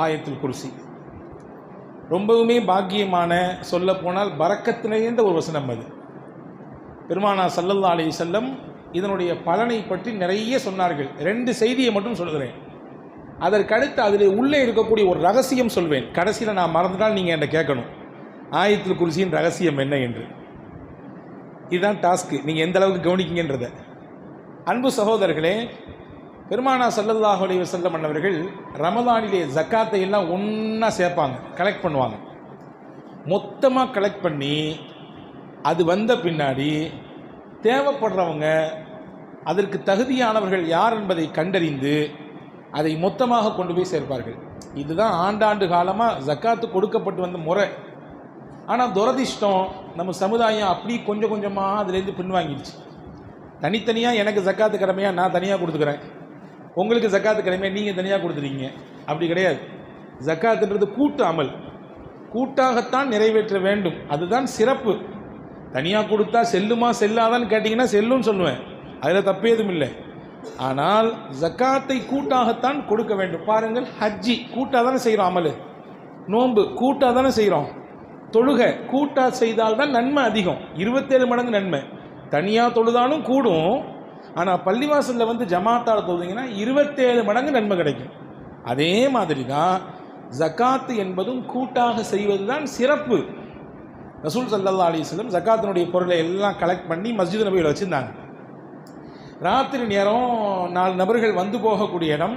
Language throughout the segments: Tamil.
ஆயத்துல் குர்சி. ரொம்பவுமே பாக்கியமான, சொல்ல போனால் பரக்கத்து நிறைந்த ஒரு வசனம் அது. பெருமானார் ஸல்லல்லாஹு அலைஹி வஸல்லம் இதனுடைய பலனை பற்றி நிறைய சொன்னார்கள். 2 செய்தியை மட்டும் சொல்கிறேன். அதற்கடுத்து அதில் உள்ளே இருக்கக்கூடிய ஒரு ரகசியம் சொல்வேன். கடைசியில் நான் மறந்துட்டால் நீங்கள் என்கிட்ட கேட்கணும், ஆயத்துல் குர்சியின் ரகசியம் என்ன என்று. இதுதான் டாஸ்க்கு, நீங்கள் எந்த அளவுக்கு கவனிக்கிங்கன்றதை. அன்பு சகோதரர்களே, பெருமானார் ஸல்லல்லாஹு அலைஹி வஸல்லம் அன்னவர்கள் ரமலானிலே ஜக்காத்தை எல்லாம் ஒன்றா சேர்ப்பாங்க, கலெக்ட் பண்ணுவாங்க. மொத்தமாக கலெக்ட் பண்ணி அது வந்த பின்னாடி தேவைப்படுறவங்க, அதற்கு தகுதியானவர்கள் யார் என்பதை கண்டறிந்து அதை மொத்தமாக கொண்டு போய் சேர்ப்பார்கள். இதுதான் ஆண்டாண்டு காலமாக ஜக்காத்து கொடுக்கப்பட்டு வந்த முறை. ஆனால் துரதிஷ்டம், நம்ம சமுதாயம் அப்படி கொஞ்சம் கொஞ்சமாக அதுலேருந்து பின்வாங்கிடுச்சு. தனித்தனியாக எனக்கு ஜக்காத்து கடமையாக நான் தனியாக கொடுத்துக்கிறேன், உங்களுக்கு ஜக்காத்து கடமையாக நீங்கள் தனியாக கொடுத்துறீங்க. அப்படி கிடையாது. ஜக்காத்துன்றது கூட்டு அமல், கூட்டாகத்தான் நிறைவேற்ற வேண்டும். அதுதான் சிறப்பு. தனியாக கொடுத்தா செல்லுமா செல்லாதான்னு கேட்டிங்கன்னா செல்லுன்னு சொல்லுவேன், அதில் தப்பு எதுவும் இல்லை. ஆனால் ஜக்காத்தை கூட்டாகத்தான் கொடுக்க வேண்டும். பாருங்கள், ஹஜ்ஜி கூட்டாக தானே செய்கிறோம், அமல் நோன்பு கூட்டாக தானே செய்கிறோம், தொழுகை கூட்டாக செய்தால்தான் நன்மை அதிகம், 27 மடங்கு நன்மை. தனியாக தொழுதாலும் கூடும், ஆனால் பள்ளிவாசலில் வந்து ஜமாத்தால் தொழுதிங்கன்னா 27 மடங்கு நன்மை கிடைக்கும். அதே மாதிரி தான் ஜக்காத்து என்பதும் கூட்டாக செய்வது தான் சிறப்பு. ரசூல் ஸல்லல்லாஹு அலைஹி வஸல்லம் ஜக்காத்தினுடைய பொருளை எல்லாம் கலெக்ட் பண்ணி மஸ்ஜித் நபியில் வச்சுருந்தாங்க. ராத்திரி நேரம் 4 நபர்கள் வந்து போகக்கூடிய இடம்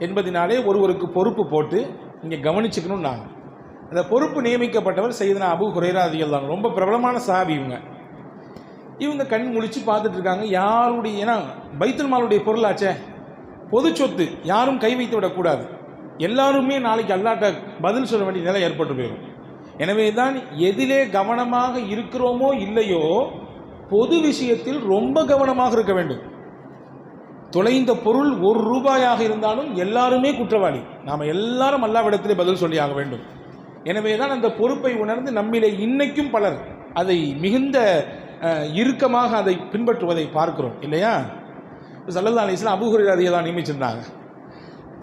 என்பதினாலே ஒருவருக்கு பொறுப்பு போட்டு இங்கே கவனிச்சுக்கணும். நாங்கள் அந்த பொறுப்பு நியமிக்கப்பட்டவர் சையதுனா அபூ ஹுரைரா ரலியல்லாஹு அன்ஹு. ரொம்ப பிரபலமான சஹாபி இவங்க கண் முழிச்சு பார்த்துட்டு இருக்காங்க. யாருடைய, ஏன்னா பைத்துல் மாலுடைய பொருளாச்சே, பொது சொத்து, யாரும் கை வைத்து விடக்கூடாது. எல்லாருமே நாளைக்கு அல்லாஹ்ட்ட பதில் சொல்ல வேண்டிய நிலை ஏற்பட்டு போயிடும். எனவே தான் எதிலே கவனமாக இருக்கிறோமோ இல்லையோ, பொது விஷயத்தில் ரொம்ப கவனமாக இருக்க வேண்டும். தொலைந்த பொருள் 1 ரூபாயாக இருந்தாலும் எல்லாருமே குற்றவாளி. நாம் எல்லாரும் அல்லாஹ்விடத்திலே பதில் சொல்லியாக வேண்டும். எனவே தான் அந்த பொறுப்பை உணர்ந்து நம்மிலே இன்னைக்கும் பலர் அதை மிகுந்த இறுக்கமாக அதை பின்பற்றுவதை பார்க்கிறோம், இல்லையா? ஸல்லல்லாஹு அலைஹி வஸல்லம் அபூ ஹுரைரா ரலியல்லாஹு நியமிச்சிருந்தாங்க.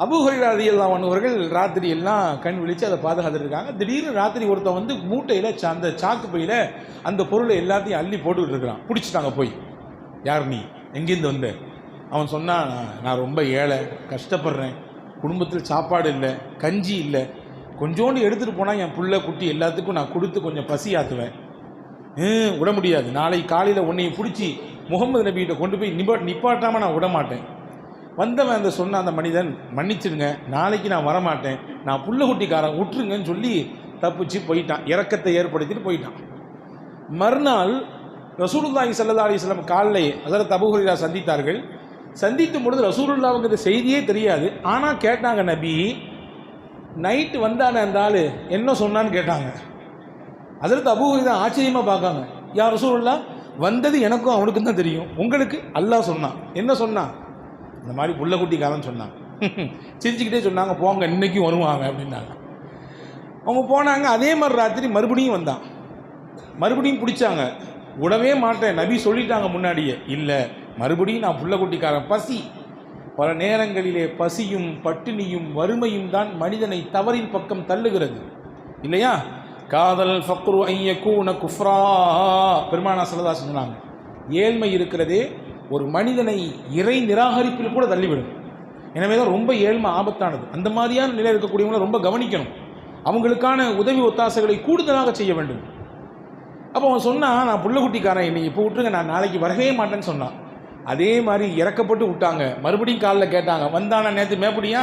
அபூ ஹுரைரா ரலியல்லாஹு அவர்கள் ராத்திரி எல்லாம் கண் விழித்து அதை பாதுகாத்துட்டு இருக்காங்க. திடீர்னு ராத்திரி ஒருத்தன் வந்து மூட்டையில் அந்த சாக்கு பையில் அந்த பொருளை எல்லாத்தையும் அள்ளி போட்டுக்கிட்டு இருக்கிறான். பிடிச்சிட்டாங்க போய். யார் நீ, எங்கேருந்து வந்த? அவன் சொன்னான், நான் ரொம்ப ஏழை, கஷ்டப்படுறேன், குடும்பத்தில் சாப்பாடு இல்லை, கஞ்சி இல்லை, கொஞ்சோண்டு எடுத்துகிட்டு போனால் என் புள்ள குட்டி எல்லாத்துக்கும் நான் கொடுத்து கொஞ்சம் பசி ஆற்றுவேன். விட முடியாது, நாளை காலையில் உன்னையை பிடிச்சி முகமது நபிகிட்ட கொண்டு போய் நிப்பாட்டாமல் நான் விட மாட்டேன். வந்தவன் அந்த சொன்ன அந்த மனிதன், மன்னிச்சிடுங்க, நாளைக்கு நான் வரமாட்டேன், நான் புள்ள குட்டிக்காரன், விட்டுருங்கன்னு சொல்லி தப்பிச்சு போயிட்டான். இரக்கத்தை ஏற்படுத்திட்டு போயிட்டான். மறுநாள் ரசூலுல்லாஹி ஸல்லல்லாஹு அலைஹி வஸல்லம் காலைலே ஹஸரத் அபூ ஹுரைரா சந்தித்தார்கள். சந்திக்கும் பொழுது ரசூலுல்லாஹ்வுக்கு இந்த செய்தியே தெரியாது. ஆனால் கேட்டாங்க, நபி நைட்டு வந்தானே அந்த ஆள் என்ன சொன்னான்னு கேட்டாங்க. ஹஸரத் அபூ ஹுரைரா ஆச்சரியமாக பார்க்காங்க. யா ரசூலுல்லாஹ், வந்தது எனக்கும் அவனுக்கும் தான் தெரியும், உங்களுக்கு அல்லாஹ் சொன்னான். என்ன சொன்னான்? இந்த மாதிரி புள்ள குட்டிக்காரன் சொன்னாங்க. சிரிச்சுக்கிட்டே சொன்னாங்க, போங்க இன்னைக்கும் வருவாங்க அப்படின்னாங்க. அவங்க போனாங்க. அதே மாதிரி ராத்திரி மறுபடியும் வந்தான். மறுபடியும் பிடிச்சாங்க. விடவே மாட்டேன், நபி சொல்லிட்டாங்க முன்னாடியே. இல்லை, மறுபடியும் நான் புள்ள குட்டிக்காரன். பசி, பல நேரங்களிலே பசியும் பட்டினியும் வறுமையும் தான் மனிதனை தவறின் பக்கம் தள்ளுகிறது, இல்லையா? காதல் ஃபக்ரு ஐயக்கூன குஃப்ரா, பெருமானார் ஸல்லல்லாஹு அலைஹி வஸல்லம் சொன்னாங்க. ஏழ்மை இருக்கிறதே ஒரு மனிதனை இறை நிராகரிப்பில் கூட தள்ளிவிடும். எனவே தான் ரொம்ப ஏழ்மை ஆபத்தானது. அந்த மாதிரியான நிலை இருக்கக்கூடியவங்களை ரொம்ப கவனிக்கணும். அவங்களுக்கான உதவி ஒத்தாசைகளை கூடுதலாக செய்ய வேண்டும். அப்போ அவன் சொன்னான், நான் புள்ள குட்டிக்காரன், என்னை இப்போ விட்டுருங்க, நான் நாளைக்கு வரவே மாட்டேன்னு சொன்னான். அதே மாதிரி இறக்கப்பட்டு விட்டாங்க. மறுபடியும் காலில் கேட்டாங்க, வந்தானா நேற்று மேப்படியா?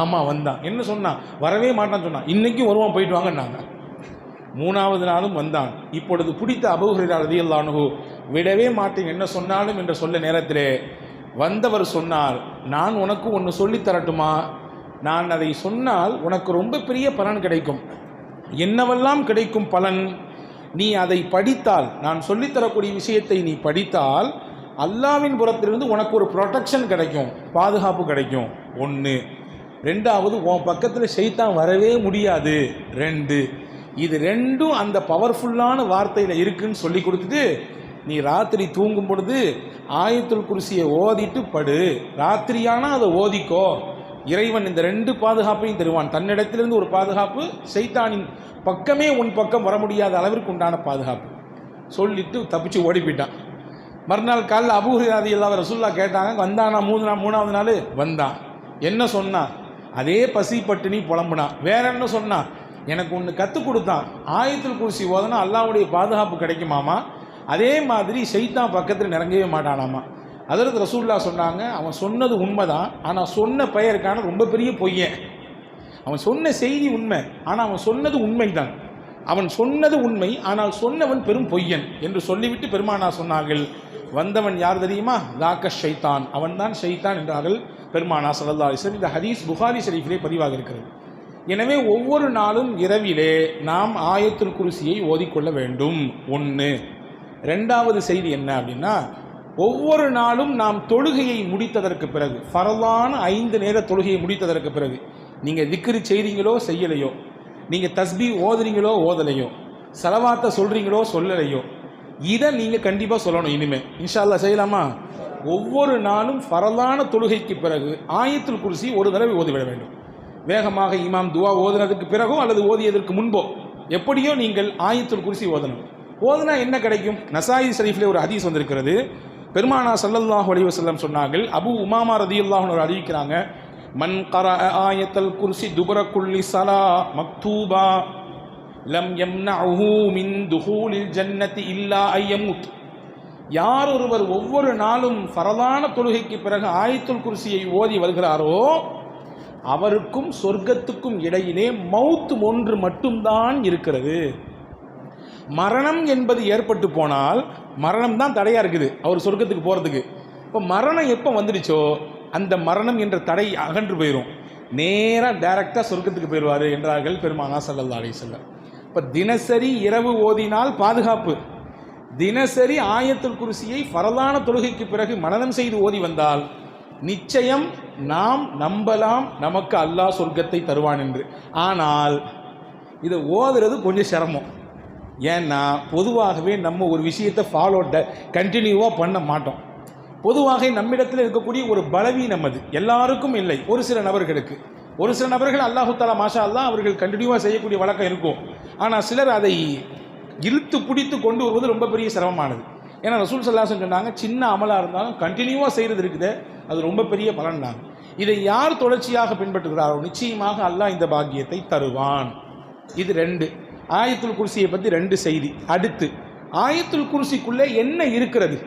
ஆமாம் வந்தான். என்ன சொன்னான்? வரவே மாட்டான்னு சொன்னான். இன்றைக்கும் வருவான், போயிட்டு வாங்கன்னாங்க. 3வது நாளும் வந்தான். இப்பொழுது பிடித்த அபூ ஹுரைரா ரலியல்லாஹு அன்ஹு, விடவே மாட்டேன் என்ன சொன்னாலும் என்று சொல்ல நேரத்திலே வந்தவர் சொன்னார், நான் உனக்கு ஒன்று சொல்லித் தரட்டுமா? நான் அதை சொன்னால் உனக்கு ரொம்ப பெரிய பலன் கிடைக்கும். என்னவெல்லாம் கிடைக்கும் பலன்? நீ அதை படித்தால், நான் சொல்லித்தரக்கூடிய விஷயத்தை நீ படித்தால் அல்லாஹ்வின் புறத்திலிருந்து உனக்கு ஒரு ப்ரொடெக்ஷன் கிடைக்கும், பாதுகாப்பு கிடைக்கும். 1. 2வது, உன் பக்கத்தில் ஷைத்தான் வரவே முடியாது. 2. இது 2ம் அந்த பவர்ஃபுல்லான வார்த்தையில் இருக்குன்னு சொல்லி கொடுத்துட்டு, நீ ராத்திரி தூங்கும் பொழுது ஆயத்துல் குர்சியை ஓதிட்டு படு. ராத்திரியானா அதை ஓதிக்கோ, இறைவன் இந்த ரெண்டு பாதுகாப்பையும் தருவான். தன்னிடத்திலிருந்து ஒரு பாதுகாப்பு, ஷைத்தானின் பக்கமே உன் பக்கம் வர முடியாத அளவிற்கு உண்டான பாதுகாப்பு சொல்லிட்டு தப்பிச்சு ஓடி போயிட்டான். மறுநாள் காலையில் அபூ ஹுரைரா ரலியல்லாஹு அன்ஹு ரசூலுல்லாஹ் கேட்டாங்க, வந்தானா? மூணாவது நாள் வந்தான். என்ன சொன்னான்? அதே பசி பட்டினி புலம்புனான். வேற என்ன சொன்னான்? எனக்கு ஒன்று கற்றுக் கொடுத்தான், ஆயத்துல் குர்சி ஓதனா அல்லாஹ்வுடைய பாதுகாப்பு கிடைக்குமாமா, அதே மாதிரி ஷைத்தான் பக்கத்தில் நெருங்கவே மாட்டானாமா. அதற்கு ரசூலுல்லாஹ் சொன்னாங்க, அவன் சொன்னது உண்மைதான், ஆனால் சொன்ன பெயருக்கான ரொம்ப பெரிய பொய்யன். அவன் சொன்ன செய்தி உண்மை, ஆனால் அவன் சொன்னது உண்மைதான். அவன் சொன்னது உண்மை, ஆனால் சொன்னவன் பெரும் பொய்யன் என்று சொல்லிவிட்டு பெருமானார் சொன்னார்கள், வந்தவன் யார் தெரியுமா? லாக்க ஷைத்தான், அவன்தான் ஷைத்தான் என்றார்கள் பெருமானார் ஸல்லல்லாஹு அலைஹி வஸல்லம். இந்த ஹதீஸ் புகாரி ஷரீஃபிலே பதிவாக இருக்கிறது. எனவே ஒவ்வொரு நாளும் இரவிலே நாம் ஆயத்துல் குர்சியை ஓதிக்கொள்ள வேண்டும். ஒன்று. ரெண்டாவது செய்தி என்ன அப்படின்னா, ஒவ்வொரு நாளும் நாம் தொழுகையை முடித்ததற்கு பிறகு, ஃபரலான 5 நேர தொழுகையை முடித்ததற்கு பிறகு, நீங்கள் திக்ரு செய்கிறீங்களோ செய்யலையோ, நீங்கள் தஸ்பீ ஓதுறீங்களோ ஓதலையோ, ஸலவாத்தை சொல்கிறீங்களோ சொல்லலையோ, இதை நீங்கள் கண்டிப்பாக சொல்லணும். இனிமேல் இன்ஷா அல்லாஹ் செய்யலாமா? ஒவ்வொரு நாளும் ஃபரலான தொழுகைக்கு பிறகு ஆயத்துல் குர்சி ஒரு தடவை ஓதிவிட வேண்டும். வேகமாக இமாம் துவா ஓதுனதுக்கு பிறகோ அல்லது ஓதியதற்கு முன்போ எப்படியோ நீங்கள் ஆயத்துல் குர்சி ஓதணும். ஓதுனா என்ன கிடைக்கும்? நசாயி ஷரீஃபிலே ஒரு ஹதீஸ் வந்திருக்கிறது. பெருமானார் ஸல்லல்லாஹு அலைஹி வஸல்லம் சொன்னார்கள், அபூ உமாமா ரலியல்லாஹு அன்ஹு அறிவிக்கிறாங்க, மன் கரஅ ஆயத்துல் குர்சி துபர குல்லி ஸலா மக்தூபா லம் யம்னஉஹு மின் துஹூலில் ஜன்னதி இல்லா அய்யமுத். யார் ஒருவர் ஒவ்வொரு நாளும் ஃபரலான தொழுகைக்கு பிறகு ஆயத்துல் குர்சியை ஓதி வருகிறாரோ அவருக்கும் சொர்க்கத்துக்கும் இடையிலே மவுத் ஒன்று மட்டும்தான் இருக்கிறது. மரணம் என்பது ஏற்பட்டு போனால் மரணம் தான் தடையாக இருக்குது அவர் சொர்க்கத்துக்கு போகிறதுக்கு. இப்போ மரணம் எப்போ வந்துடுச்சோ அந்த மரணம் என்ற தடை அகன்று போயிடும், நேராக டைரக்டாக சொர்க்கத்துக்கு போயிடுவார் என்றார்கள் பெருமானார் ஸல்லல்லாஹு அலைஹி வஸல்லம். இப்போ தினசரி இரவு ஓதினால் பாதுகாப்பு, தினசரி ஆயத்துல் குர்சியை ஃபரலான தொழுகைக்கு பிறகு மனனம் செய்து ஓதி வந்தால் நிச்சயம் நாம் நம்பலாம் நமக்கு அல்லாஹ் சொர்க்கத்தை தருவான் என்று. ஆனால் இதை ஓதுறது கொஞ்சம் சிரமம். ஏன்னா பொதுவாகவே நம்ம ஒரு விஷயத்தை கண்டினியூவாக பண்ண மாட்டோம். பொதுவாக நம்மிடத்தில் இருக்கக்கூடிய ஒரு பலவீனம் அது, எல்லாருக்கும் இல்லை, ஒரு சில நபர்களுக்கு. ஒரு சில நபர்கள் அல்லாஹு தஆலா மாஷா அல்லாஹ் அவர்கள் கண்டினியூவாக செய்யக்கூடிய வழக்கம் இருக்கும். ஆனால் சிலர் அதை இழுத்து பிடித்து கொண்டு வருவது ரொம்ப பெரிய சிரமமானது. ஏன்னா ரசூல் ஸல்லல்லாஹு அலைஹி வஸல்லம் சொன்னாங்க, சின்ன அமலாக இருந்தாலும் கண்டினியூவாக செய்கிறது இருக்குது, அது ரொம்ப பெரிய பலன் தான். இதை யார் தொடர்ச்சியாக பின்பற்றுகிறாரோ நிச்சயமாக அல்லாஹ் இந்த பாக்கியத்தை தருவான். இது 2. ஆயத்துல் குர்சியை பற்றி 2 செய்தி. அடுத்து ஆயத்துல் குர்சிக்குள்ளே என்ன இருக்கிறது,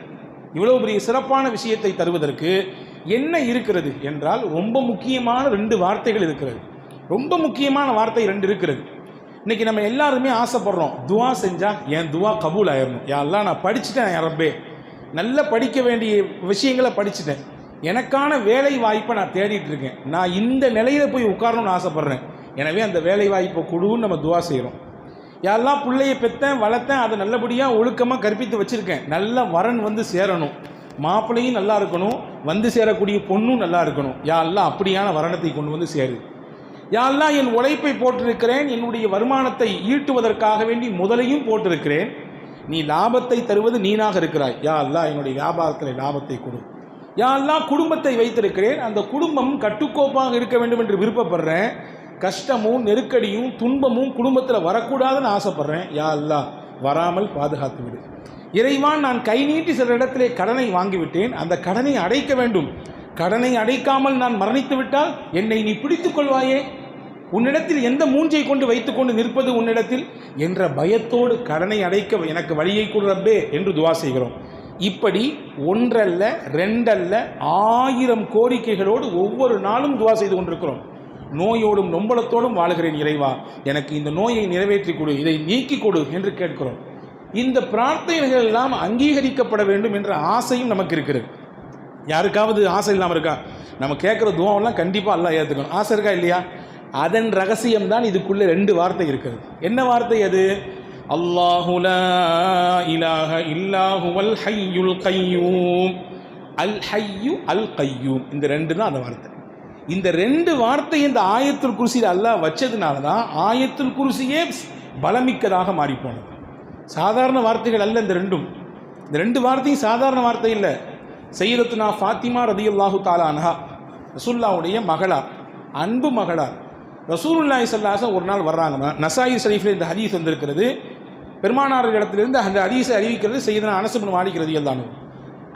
இவ்வளவு பெரிய சிறப்பான விஷயத்தை தருவதற்கு என்ன இருக்கிறது என்றால் ரொம்ப முக்கியமான 2 வார்த்தைகள் இருக்கிறது. ரொம்ப முக்கியமான வார்த்தை 2 இருக்கிறது. இன்னைக்கு நம்ம எல்லாருமே ஆசைப்படுறோம், துவா செஞ்சால் என் துவா கபூல் ஆயிடணும். யா அல்லாஹ் நான் படிச்சுட்டேன், யா ரப்பே நல்லா படிக்க வேண்டிய விஷயங்களை படிச்சுட்டேன், எனக்கான வேலை வாய்ப்பை நான் தேடிட்டு இருக்கேன், நான் இந்த நிலையில போய் உட்காரணும்னு ஆசைப்படுறேன், எனவே அந்த வேலை வாய்ப்பை கொடுன்னு நம்ம துவா செய்கிறோம். யாரெல்லாம் பிள்ளையை பெற்றேன் வளர்த்தேன், அதை நல்லபடியாக ஒழுக்கமாக கற்பித்து வச்சுருக்கேன், நல்ல வரன் வந்து சேரணும், மாப்பிள்ளையும் நல்லா இருக்கணும், வந்து சேரக்கூடிய பொண்ணும் நல்லா இருக்கணும், யாரெல்லாம் அப்படியான வரணத்தை கொண்டு வந்து சேரு. யாரெல்லாம் என் உழைப்பை போட்டிருக்கிறேன், என்னுடைய வருமானத்தை ஈட்டுவதற்காக வேண்டி முதலையும் போட்டிருக்கிறேன், நீ லாபத்தை தருவது நீனாக இருக்கிறாய், யா அல்லாஹ் என்னுடைய வியாபாரத்தில் லாபத்தை கொடு. யா அல்லாஹ் குடும்பத்தை வைத்திருக்கிறேன், அந்த குடும்பம் கட்டுக்கோப்பாக இருக்க வேண்டும் என்று விருப்பப்படுறேன், கஷ்டமும் நெருக்கடியும் துன்பமும் குடும்பத்தில் வரக்கூடாதுன்னு ஆசைப்படுறேன், யா அல்லாஹ் வராமல் பாதுகாத்து விடு. இறைவான் நான் கை நீட்டி சில இடத்திலே கடனை வாங்கிவிட்டேன், அந்த கடனை அடைக்க வேண்டும், கடனை அடைக்காமல் நான் மரணித்து விட்டால் என்னை நீ பிடித்துக் கொள்வாயே, உன்னிடத்தில் எந்த மூஞ்சை கொண்டு வைத்துக்கொண்டு நிற்பது உன்னிடத்தில் என்ற பயத்தோடு கடனை அடைக்க எனக்கு வழியை கொடு ரப்பே என்று துவா செய்கிறோம். இப்படி ஒன்றல்ல 2 அல்ல 1000 கோரிக்கைகளோடு ஒவ்வொரு நாளும் துவா செய்து கொண்டிருக்கிறோம். நோயோடும் நொம்பலத்தோடும் வாழுகிறேன் இறைவா, எனக்கு இந்த நோயை நிறைவேற்றி கொடு, இதை நீக்கி கொடு என்று கேட்கிறோம். இந்த பிரார்த்தனைகள் எல்லாம் அங்கீகரிக்கப்பட வேண்டும் என்ற ஆசையும் நமக்கு இருக்கிறது. யாருக்காவது ஆசை இல்லாமல் இருக்கா? நம்ம கேட்குற துவாவெல்லாம் கண்டிப்பாக அல்லாஹ் ஏற்றுக்கணும், ஆசை இருக்கா இல்லையா? அதன் ரகசியம்தான் இதுக்குள்ளே 2 வார்த்தை இருக்கிறது. என்ன வார்த்தை அது? அல்லாஹு லா இலாஹ இல்லா ஹுவல் ஹய்யுல் கய்யூம், அல் ஹய்யு அல் கய்யூம், இந்த 2 தான் அந்த வார்த்தை. இந்த 2 வார்த்தை இந்த ஆயத்துல் குர்சியில் அல்லாஹ் வச்சதுனால தான் ஆயத்துல் குர்சியே பலமிக்கதாக மாறிப்போனது. சாதாரண வார்த்தைகள் அல்ல இந்த 2ம். இந்த 2 வார்த்தையும் சாதாரண வார்த்தை இல்லை. சையதத்துனா ஃபாத்திமா ரலியல்லாஹு தஆலா அன்ஹா, ரசூலுல்லாஹ்வுடைய மகளா, அன்பு மகளார். ரசூலுல்லாஹி ஸல்லல்லாஹு அலைஹி வஸல்லம் ஒரு நாள் வர்றாங்க. நசாயி ஷரீஃபில் இந்த ஹதீஸ் வந்திருக்கிறது. பெருமானார் இடத்திலிருந்து அந்த ஹதீஸை அறிவிக்கிறது செய்தனா அனஸ் இப்னு மாலிக் ரலியல்லாஹு அன்ஹு.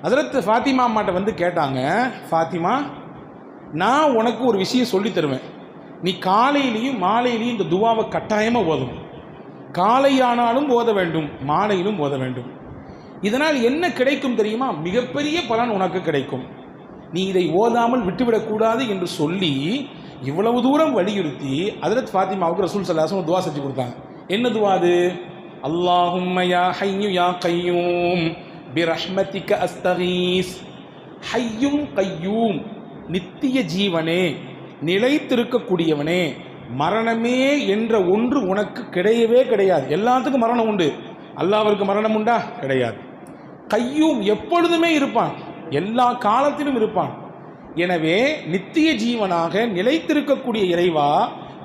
ஹஜ்ரத் ஃபாத்திமா அம்மாட்ட வந்து கேட்டாங்க, ஃபாத்திமா, நான் உனக்கு ஒரு விஷயம் சொல்லி தருவேன். நீ காலையிலையும் மாலையிலையும் இந்த துவாவை கட்டாயமாக ஓதணும். காலையானாலும் ஓத வேண்டும், மாலையிலும் ஓத வேண்டும். இதனால் என்ன கிடைக்கும் தெரியுமா? மிகப்பெரிய பலன் உனக்கு கிடைக்கும். நீ இதை ஓதாமல் விட்டுவிடக்கூடாது என்று சொல்லி இவ்வளவு தூரம் வலியுறுத்தி ஹஜ்ரத் ஃபாத்திமாவுக்கு ரசூல் ஸல்லல்லாஹு அலைஹி வஸல்லம் துவா செஞ்சு கொடுத்தாங்க. என்ன துவா அது? அல்லாஹும்ம யா ஹய்யு யா கய்யூம் பிரஹ்மதிக அஸ்தகீஸ். ஹய்யும் கய்யூம், நித்திய ஜீவனே, நிலைத்திருக்கக்கூடியவனே, மரணமே என்ற ஒன்று உனக்கு கிடையவே கிடையாது. எல்லாத்துக்கும் மரணம் உண்டு, அல்லாஹ்விற்கு மரணம் உண்டா? கிடையாது. கய்யூம், எப்பொழுதுமே இருப்பான், எல்லா காலத்திலும் இருப்பான். எனவே நித்திய ஜீவனாக நிலைத்திருக்கக்கூடிய இறைவா,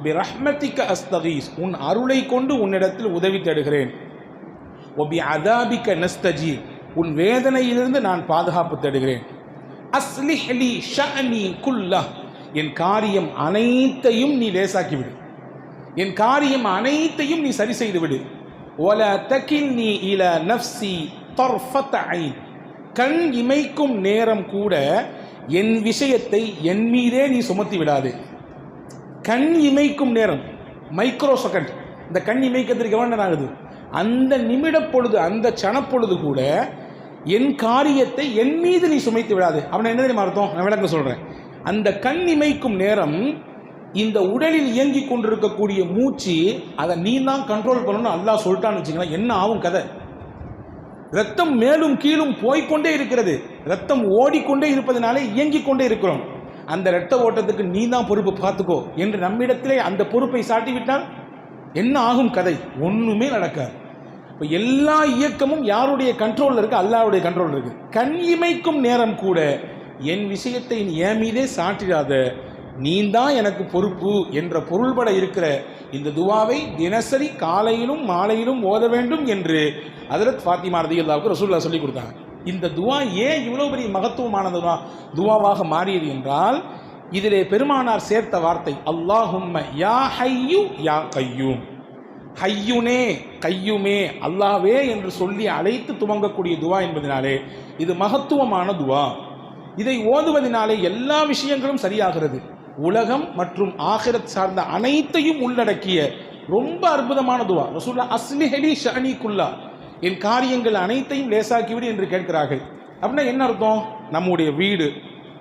பிரஹ்மதிக அஸ்தகீஸ், உன் அருளை கொண்டு உன்னிடத்தில் உதவி தேடுகிறேன். ஒபி அதாபிக நஸ்தஜீர், உன் வேதனையிலிருந்து நான் பாதுகாப்பு தேடுகிறேன். அஸ்லிஹ் லி ஷஅனி குல்லஹ், என் காரியம் அனைத்தையும் நீ லேசாக்கிவிடு, என் காரியம் அனைத்தையும் நீ சரி செய்து விடு. வலா தகில்னி இலா நஃப்ஸி தர்ஃபத ஐன், கண் இமைக்கும் நேரம் கூட என் விஷயத்தை என் மீதே நீ சுமத்தி விடாது. கண் இமைக்கும் நேரம், மைக்ரோ செகண்ட், இந்த கண் இமைக்கிறதுக்கு எவ்வளோ நேரம் ஆகுது? அந்த நிமிட பொழுது, அந்த சனப்பொழுது கூட என் காரியத்தை என் மீது நீ சுமைத்து விடாது. அப்படின்னா என்ன தெரியுமா அர்த்தம்? நான் விளக்க சொல்கிறேன். அந்த கண் இமைக்கும் நேரம் இந்த உடலில் இயங்கி கொண்டிருக்கக்கூடிய மூச்சு, அதை நீ தான் கண்ட்ரோல் பண்ணணும்னு அல்லாஹ் சொல்லிட்டான்னு வச்சுக்கலாம். என்ன ஆகும் கதை? ரத்தம் மேலும் கீழும் போய்கொண்டே இருக்கிறது, ரத்தம் ஓடிக்கொண்டே இருப்பதனாலே இயங்கிக் கொண்டே இருக்கிறோம். அந்த இரத்த ஓட்டத்துக்கு நீ தான் பொறுப்பு, பார்த்துக்கோ என்று நம்மிடத்திலே அந்த பொறுப்பை சாட்டிவிட்டால் என்ன ஆகும் கதை? ஒன்றுமே நடக்காது. இப்போ எல்லா இயக்கமும் யாருடைய கண்ட்ரோலில் இருக்குது? அல்லாஹ்வுடைய கண்ட்ரோல் இருக்குது. கண் இமைக்கும் நேரம் கூட என் விஷயத்தை நீ என் மீதே சாட்டிடாத, நீ தான் எனக்கு பொறுப்பு என்ற பொருள்பட இருக்கிற இந்த துவாவை தினசரி காலையிலும் மாலையிலும் ஓத வேண்டும் என்று ஹஜ்ரத் ஃபாத்திமா ரலியல்லாஹு ரசூலுல்லாஹ் சொல்லி கொடுத்தாங்க. இந்த துவா ஏன் இவ்வளோ பெரிய மகத்துவமான துவாவாக மாறியது என்றால், இதிலே பெருமானார் சேர்த்த வார்த்தை அல்லாஹும்ம யா ஹய்யு யா கய்யூம். ஹய்யுனே, கையுமே, அல்லாவே என்று சொல்லி அழைத்து துவங்கக்கூடிய துவா என்பதனாலே இது மகத்துவமான துவா. இதை ஓதுவதனாலே எல்லா விஷயங்களும் சரியாகிறது. உலகம் மற்றும் ஆகிரத் சார்ந்த அனைத்தையும் உள்ளடக்கிய ரொம்ப அற்புதமான துவா. ரசூலுல்லாஹ் அஸ்லிஹ் லி ஷஅனி குல்லா, என் காரியங்கள் அனைத்தையும் லேசாக்கிவிடு என்று கேட்கிறார்கள். அப்படின்னா என்ன அர்த்தம்? நம்முடைய வீடு,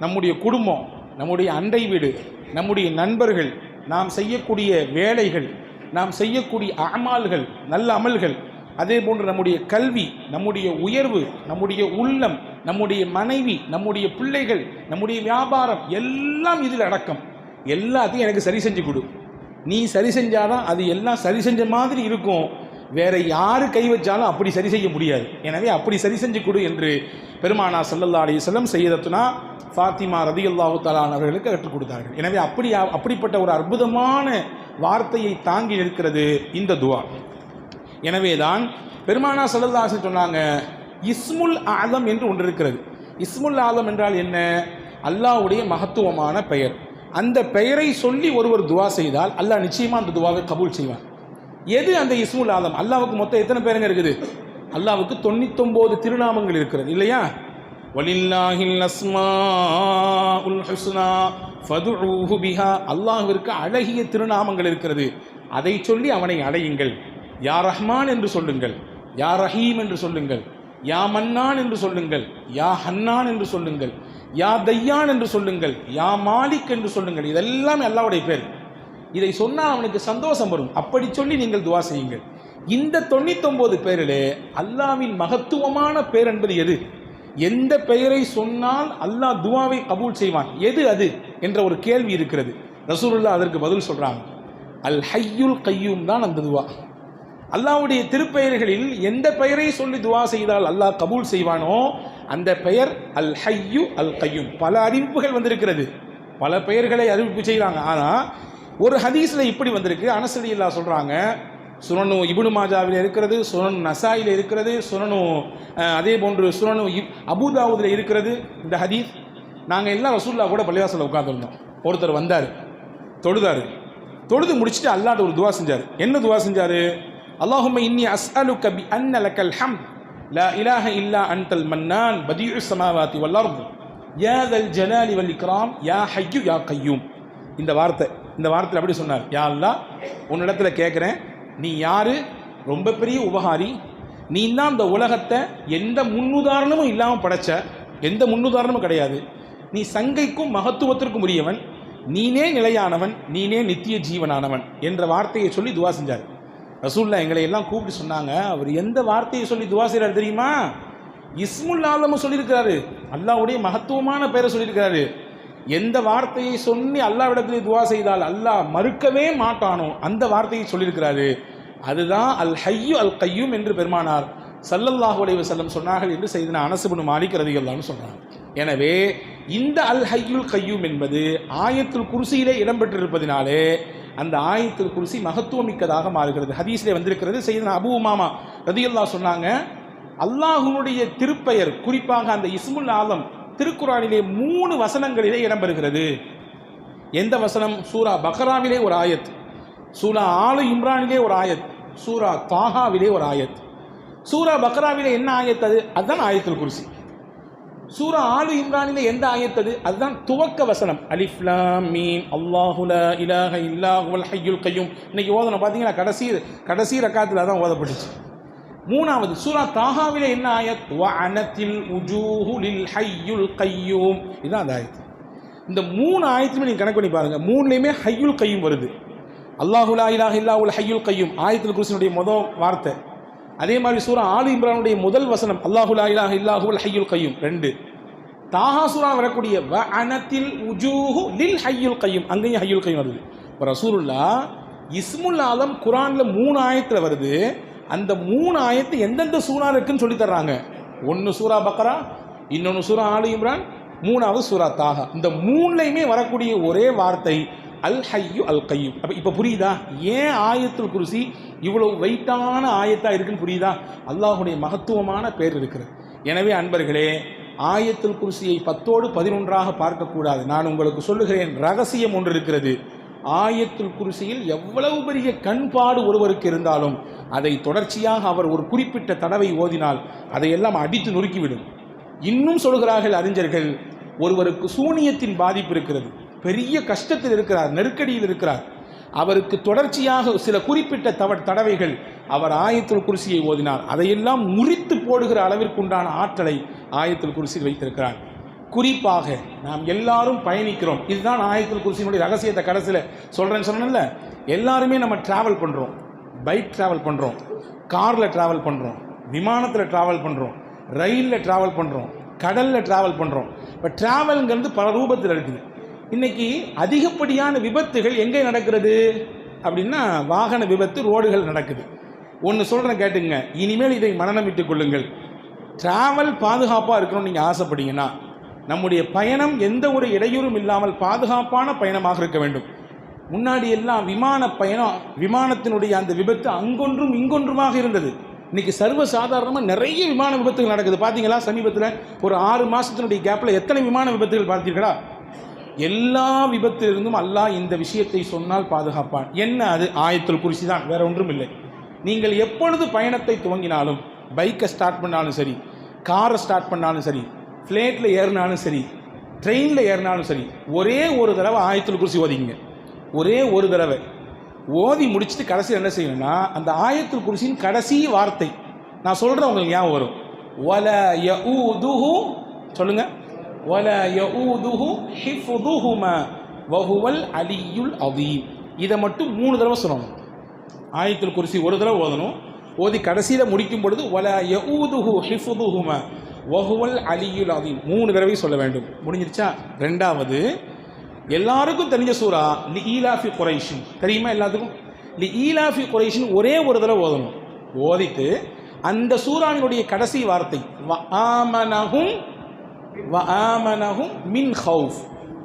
நம்முடைய குடும்பம், நம்முடைய அண்டை வீடு, நம்முடைய நண்பர்கள், நாம் செய்யக்கூடிய வேலைகள், நாம் செய்யக்கூடிய அமால்கள், நல்ல அமல்கள், அதே போன்று நம்முடைய கல்வி, நம்முடைய உயர்வு, நம்முடைய உள்ளம், நம்முடைய மனைவி, நம்முடைய பிள்ளைகள், நம்முடைய வியாபாரம் எல்லாம் இதில் அடக்கம். எல்லாத்தையும் எனக்கு சரி செஞ்சு கொடு. நீ சரி செஞ்சாதான் அது எல்லாம் சரி செஞ்ச மாதிரி இருக்கும். வேற யாரு கை வச்சாலும் அப்படி சரி செய்ய முடியாது. எனவே அப்படி சரி செஞ்சு கொடு என்று பெருமானார் ஸல்லல்லாஹு அலைஹி வஸல்லம் சையதத்துனா ஃபாத்திமா ரலியல்லாஹு தஆலா அவர்களுக்கு கற்றுக் கொடுத்தார்கள். எனவே அப்படிப்பட்ட ஒரு அற்புதமான வார்த்தையை தாங்கி நிற்கிறது இந்த துவா. எனவே தான் பெருமானார் ஸல்லல்லாஹு அலைஹி வஸல்லம் சொன்னாங்க, இஸ்முல் ஆலம் என்று ஒன்று இருக்கிறது. இஸ்முல் ஆலம் என்றால் என்ன? அல்லாஹ்வுடைய மகத்துவமான பெயர். அந்த பெயரை சொல்லி ஒருவர் துவா செய்தால் அல்லாஹ் நிச்சயமாக அந்த துவாவை கபூல் செய்வான். எது அந்த இஸ்முல் ஆலம்? அல்லாஹ்வுக்கு மொத்தம் எத்தனை பேருங்க இருக்குது? அல்லாஹ்வுக்கு 99 திருநாமங்கள் இருக்கிறது இல்லையா? வலில்லாஹில் அஸ்மாஉல் ஹுஸ்னா ஃபதுஊஹு பிஹா, அல்லாஹ்விற்கு அழகிய திருநாமங்கள் இருக்கிறது, அதை சொல்லி அவனை அடையுங்கள். யா ரஹ்மான் என்று சொல்லுங்கள், யா ரஹீம் என்று சொல்லுங்கள், யா மன்னான் என்று சொல்லுங்கள், யா ஹன்னான் என்று சொல்லுங்கள், யா தையான் என்று சொல்லுங்கள், யா மாலிக் என்று சொல்லுங்கள். இதெல்லாம் அல்லாஹ்வுடைய பேர். இதை சொன்னால் அவனுக்கு சந்தோஷம் வரும். அப்படி சொல்லி நீங்கள் துவா செய்யுங்கள். இந்த 99 பேரிலே அல்லாஹ்வின் மகத்துவமான பேர் என்பது எது? எந்த பெயரை சொன்னால் அல்லாஹ் துவாவை கபூல் செய்வான், எது அது என்ற ஒரு கேள்வி இருக்கிறது. ரசூலுல்லாஹ் அதற்கு பதில் சொல்றாங்க, அல் ஹய்யுல் கய்யூம் தான் அந்த துவா. அல்லாஹ்வுடைய திருப்பெயர்களில் எந்த பெயரை சொல்லி துவா செய்தால் அல்லாஹ் கபூல் செய்வானோ அந்த பெயர் அல் ஹய்யு அல் கய்யூம். பல அறிவிப்புகள் வந்திருக்கிறது, பல பெயர்களை அறிவிப்பு செய்கிறாங்க. ஆனால் ஒரு ஹதீஸில் இப்படி வந்திருக்கு. அனஸ் ரலியல்லாஹு சொல்கிறாங்க, சுனனு இப்னு மாஜாவில் இருக்கிறது, சுனனு நசாயில் இருக்கிறது, சுனனு அதே போன்று சுனனு அபூதாவுதில் இருக்கிறது இந்த ஹதீஸ். நாங்கள் எல்லாம் ரசூலுல்லாஹ் கூட பள்ளிவாசலில் உட்காந்துருந்தோம். ஒருத்தர் வந்தார், தொழுதாரு. தொழுது முடிச்சுட்டு அல்லாஹ்ட்ட ஒரு துவா செஞ்சார். என்ன துவா செஞ்சாரு? அல்லாஹும்ம இன்னி அஸ்அலுக பி அன்ன லக்கல் ஹம்த் லா இலாஹ இல்லா அன்தல் மன்னான் பதீஉஸ் ஸமாவாதி வல் அர்த் யா தல் ஜலாலி வல் இக்ராம் யா ஹய்யு யா கய்யூம். இந்த வார்த்தையில் அப்படி சொன்னார், யா அல்லாஹ், உன்னிடத்தில் கேட்குறேன், நீ யாரு? ரொம்ப பெரிய உபகாரி. நீ தான் இந்த உலகத்தை எந்த முன்னுதாரணமும் இல்லாமல் படைச்ச, எந்த முன்னுதாரணமும் கிடையாது. நீ சங்கைக்கும் மகத்துவத்திற்கும் உரியவன், நீனே நிலையானவன், நீனே நித்திய ஜீவனானவன் என்ற வார்த்தையை சொல்லி துவா செஞ்சார். ரசூலுல்லாஹ் எங்களை எல்லாம் கூப்பிட்டு சொன்னாங்க, அவர் எந்த வார்த்தையை சொல்லி துவா செய்கிறார் தெரியுமா? இஸ்முல் ஆலம் சொல்லியிருக்கிறாரு, அல்லாஹ்வுடைய மகத்துவமான பெயரை சொல்லியிருக்கிறாரு. எந்த வார்த்தையை சொல்லி அல்லாஹ்விடத்தில் துவா செய்தால் அல்லாஹ் மறுக்கவே மாட்டானோ அந்த வார்த்தையை சொல்லியிருக்கிறாரு. அதுதான் அல் ஹய்யு அல் கய்யூம் என்று பெருமானார் ஸல்லல்லாஹு அலைஹி வஸல்லம் சொன்னார்கள் என்று செய்தனா அனஸ் இப்னு மாலிக் ரலியல்லாஹு அன்ஹு சொல்றாங்க. எனவே இந்த அல் ஹய்யுல் கய்யூம் என்பது ஆயத்துல் குர்சியிலே இடம்பெற்றிருப்பதினாலே அந்த ஆயத்துல் குர்சி மகத்துவமிக்கதாக மாறுகிறது. ஹதீஸிலே வந்திருக்கிறது. செய்தனா அபூ உமாமா ரலியல்லாஹு சொன்னாங்க, அல்லாஹ்வுடைய திருப்பெயர் குறிப்பாக அந்த இஸ்முல் ஆலம் திருக்குர்ஆனிலே 3 வசனங்களிலே இடம்பெறுகிறது. எந்த வசனம்? சூரா பக்ராவிலே ஒரு ஆயத், சூரா ஆலு இம்ரானிலே ஒரு ஆயத், சூரா தாஹாவிலே ஒரு ஆயத். சூரா பக்ராவிலே என்ன ஆயத்? அதுதான் ஆயத்துல் குர்சி. சூரா ஆலு இம்ரானிலே எந்த ஆயத்? அதுதான் துவக்க வசனம். அலிஃப் லாம் மீம் அல்லாஹு லா இலாஹ இல்லா ஹுவல் ஹய்யுல் கய்யூம். இன்னைக்கு ஓதணும் பார்த்தீங்கன்னா கடைசி ரக்காத்தில் தான் ஓதப்பட்டுச்சு. 3வது சூரா தாஹாவிலே என்ன ஆயத்? வ அனத்தில் உஜூஹு லில் ஹய்யுல் கய்யூம். இதுதான் அந்த ஆயத். இந்த 3 ஆயத்துமே நீங்கள் கணக்கு பண்ணி பாருங்க, 3லையுமே ஹய்யுல் கய்யூம் வருது. அல்லாஹு லா இலாஹ இல்லா ஹுவல் ஹய்யுல் கய்யூம் ஆயத்துல் குர்சியினுடைய முதல் வார்த்தை. அதே மாதிரி சூரா ஆலு இம்ரானுடைய முதல் வசனம் அல்லாஹு லா இலாஹ இல்லா ஹுவல் ஹய்யுல் கய்யூம் 2. தாஹா சூரா வரக்கூடிய வ அனத்தில் உஜூஹு லில் ஹய்யுல் கய்யூம், அங்கேயும் ஹய்யுல் கய்யூம் வருது. இப்போ ரசூலுல்லாஹ் இஸ்முல் ஆலம் குர்ஆனில் 3 ஆயத்தில் வருது. அந்த 3 ஆயத்து எந்தெந்த சூறா இருக்குன்னு சொல்லி தர்றாங்க. 1 சூரா பக்ரா, இன்னொன்று சூரா ஆலு இம்ரான், 3வது சூரா தாஹா. இந்த 3லையுமே வரக்கூடிய ஒரே வார்த்தை அல் ஹய்யு அல் கய்யூம். அப்போ இப்போ புரியுதா ஏன் ஆயத்துல் குர்சி இவ்வளவு வெயிட்டான ஆயத்தாக இருக்குன்னு? புரியுதா? அல்லாஹுடைய மகத்துவமான பேர் இருக்கிறது. எனவே அன்பர்களே, ஆயத்துல் குர்சியை 10ஓடு 11ஆக பார்க்கக்கூடாது. நான் உங்களுக்கு சொல்லுகிறேன், ரகசியம் ஒன்று இருக்கிறது. ஆயத்துல் குர்சியில் எவ்வளவு பெரிய கண்பாடு ஒருவருக்கு இருந்தாலும் அதை தொடர்ச்சியாக அவர் ஒரு குறிப்பிட்ட தடவை ஓதினால் அதையெல்லாம் அடித்து நொறுக்கிவிடும். இன்னும் சொல்கிறார்கள் அறிஞர்கள், ஒருவருக்கு சூனியத்தின் பாதிப்பு இருக்கிறது, பெரிய கஷ்டத்தில் இருக்கிறார், நெருக்கடியில் இருக்கிறார், அவருக்கு தொடர்ச்சியாக சில குறிப்பிட்ட தடவைகள் அவர் ஆயத்துல் குர்சியை ஓதினார், அதையெல்லாம் முறித்து போடுகிற அளவிற்குண்டான ஆற்றலை ஆயத்துல் குர்சியில் வைத்திருக்கிறார். குறிப்பாக நாம் எல்லாரும் பயணிக்கிறோம். இதுதான் ஆயத்துல் குர்சியினுடைய ரகசியத்தை கடைசியில் சொல்கிறேன்னு சொன்னேன்ல. எல்லாருமே நம்ம ட்ராவல் பண்ணுறோம், பைக் ட்ராவல் பண்ணுறோம், காரில் ட்ராவல் பண்ணுறோம், விமானத்தில் ட்ராவல் பண்ணுறோம், ரயிலில் ட்ராவல் பண்ணுறோம், கடலில் ட்ராவல் பண்ணுறோம். இப்போ ட்ராவலுங்கிறது பல ரூபத்தில் இருக்குது. இன்றைக்கி அதிகப்படியான விபத்துகள் எங்கே நடக்கிறது அப்படின்னா வாகன விபத்து, ரோடுகள் நடக்குது. ஒன்று சொல்கிறேன் கேட்டுங்க, இனிமேல் இதை மனனம் விட்டுக் கொள்ளுங்கள். ட்ராவல் பாதுகாப்பாக இருக்கணும்னு நீங்கள் ஆசைப்பட்டீங்கன்னா நம்முடைய பயணம் எந்த ஒரு இடையூறும் இல்லாமல் பாதுகாப்பான பயணமாக இருக்க வேண்டும். முன்னாடி எல்லாம் விமான பயணம், விமானத்தினுடைய அந்த விபத்து அங்கொன்றும் இங்கொன்றுமாக இருந்தது. இன்றைக்கி சர்வசாதாரணமாக நிறைய விமான விபத்துகள் நடக்குது. பார்த்தீங்களா? சமீபத்தில் ஒரு 6 மாதத்தினுடைய கேப்பில் எத்தனை விமான விபத்துகள் பார்த்தீர்களா? எல்லா விபத்திலிருந்தும் அல்லாஹ் இந்த விஷயத்தை சொன்னால் பாதுகாப்பான். என்ன? அது ஆயத்துல் குர்சி தான், வேற ஒன்றும் இல்லை. நீங்கள் எப்பொழுது பயணத்தை துவங்கினாலும், பைக்கை ஸ்டார்ட் பண்ணாலும் சரி, காரை ஸ்டார்ட் பண்ணாலும் சரி, ஃப்ளைட்டில் ஏறினாலும் சரி, ட்ரெயினில் ஏறினாலும் சரி, ஒரே ஒரு தடவை ஆயத்துல் குர்சி ஓதிங்க. ஒரே ஒரு தடவை ஓதி முடிச்சுட்டு கடைசியில் என்ன செய்யணும்னா, அந்த ஆயத்துல் குர்சியின் கடைசி வார்த்தை நான் சொல்கிறேன், உங்களுக்கு ஞாபகம் வரும். வல யஊதுஹு, சொல்லுங்க, வல யஊதுஹு ஹிஃபுதுஹுமா வஹுவல் அலியுல் அதீம். இதை மட்டும் 3 தடவை சொல்லணும். ஆயத்துல் குர்சி ஒரு தடவை ஓதணும். ஓதி கடைசியில் முடிக்கும் பொழுது வல யஊதுஹு ஹிஃபுதுஹுமா வஹுவல் அலியுல் அதீம் 3 தடவை சொல்ல வேண்டும். முடிஞ்சிருச்சா? 2வது, எல்லாருக்கும் தெரிஞ்ச சூரா லி ஈலாஃபி குரைஷின், தெரியுமா எல்லாத்துக்கும்? லி ஈலாஃபி குரைஷின் ஒரே ஒரு தடவை ஓதணும். ஓதிட்டு அந்த சூராவினுடைய கடைசி வார்த்தை வ ஆமனஹும் மின் ஹவுஃப்,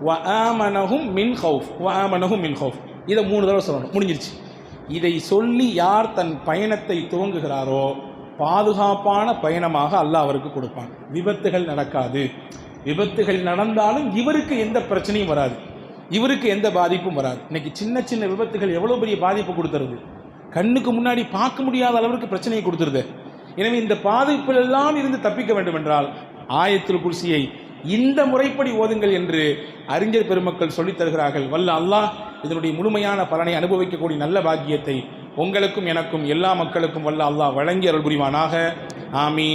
வ ஆமனஹும் மின் ஹவுஃப், வ ஆமனஹும் மின் ஹவுஃப், இதை 3 தடவை சொல்லணும். முடிஞ்சிருச்சு. இதை சொல்லி யார் தன் பயணத்தை துவங்குகிறாரோ பாதுகாப்பான பயணமாக அல்லாஹ் அவருக்கு கொடுப்பான். விபத்துகள் நடக்காது. விபத்துகள் நடந்தாலும் இவருக்கு எந்த பிரச்சனையும் வராது. இவருக்கு எந்த பாதிப்பும் வராது. இன்னைக்கு சின்ன சின்ன விபத்துகள் எவ்வளோ பெரிய பாதிப்பு கொடுத்துருது, கண்ணுக்கு முன்னாடி பார்க்க முடியாத அளவிற்கு பிரச்சனையை கொடுத்துருது. எனவே இந்த பாதிப்பிலெல்லாம் இருந்து தப்பிக்க வேண்டும் என்றால் ஆயத்துல் குர்சியை இந்த முறைப்படி ஓதுங்கள் என்று அறிஞர் பெருமக்கள் சொல்லித் தருகிறார்கள். வல்ல அல்லாஹ் இதனுடைய முழுமையான பலனை அனுபவிக்கக்கூடிய நல்ல பாக்கியத்தை உங்களுக்கும் எனக்கும் எல்லா மக்களுக்கும் வல்ல அல்லாஹ் வழங்கி அருள் புரிவானாக. ஆமீன்.